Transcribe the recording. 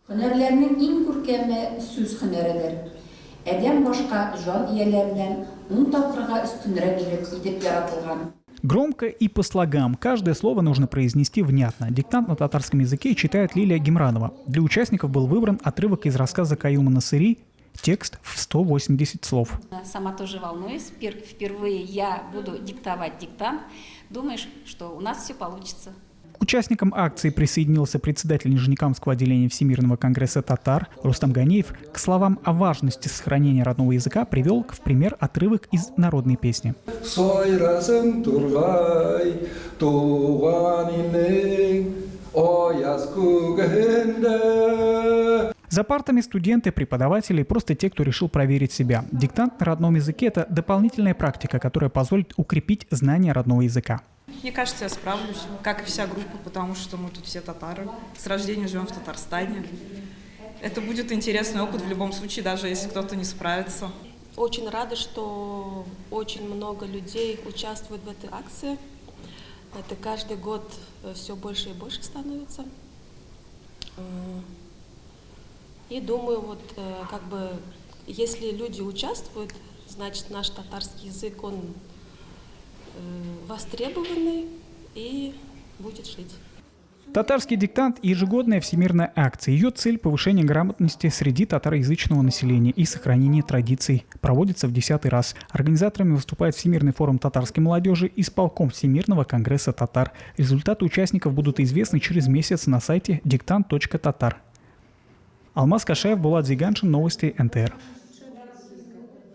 Һөнәрләрнең иң күркәме сүз һөнәридер. Әдәм башка жан ияләреннән 10 тапкырга өстенрәк итеп яратылган. Громко и по слогам. Каждое слово нужно произнести внятно. Диктант на татарском языке читает Лилия Гемранова. Для участников был выбран отрывок из рассказа Каюма Насыри, текст в 180 слов. Сама тоже волнуюсь. Впервые я буду диктовать диктант. Думаешь, что у нас все получится. К участникам акции присоединился председатель Нижнекамского отделения Всемирного конгресса татар Рустам Ганиев. К словам о важности сохранения родного языка привел в пример отрывок из народной песни. За партами студенты, преподаватели и просто те, кто решил проверить себя. Диктант на родном языке – это дополнительная практика, которая позволит укрепить знание родного языка. Мне кажется, я справлюсь, как и вся группа, потому что мы тут все татары. С рождения живем в Татарстане. Это будет интересный опыт в любом случае, даже если кто-то не справится. Очень рада, что очень много людей участвует в этой акции. Это каждый год все больше и больше становится. И думаю, вот как бы, если люди участвуют, значит наш татарский язык, он востребованный и будет жить. Татарский диктант – ежегодная всемирная акция. Ее цель – повышение грамотности среди татароязычного населения и сохранение традиций. Проводится в 10-й раз. Организаторами выступает Всемирный форум татарской молодежи и исполком Всемирного конгресса татар. Результаты участников будут известны через месяц на сайте diktant.tatar. Алмаз Кашаев, Булат Зиганшин, новости НТР.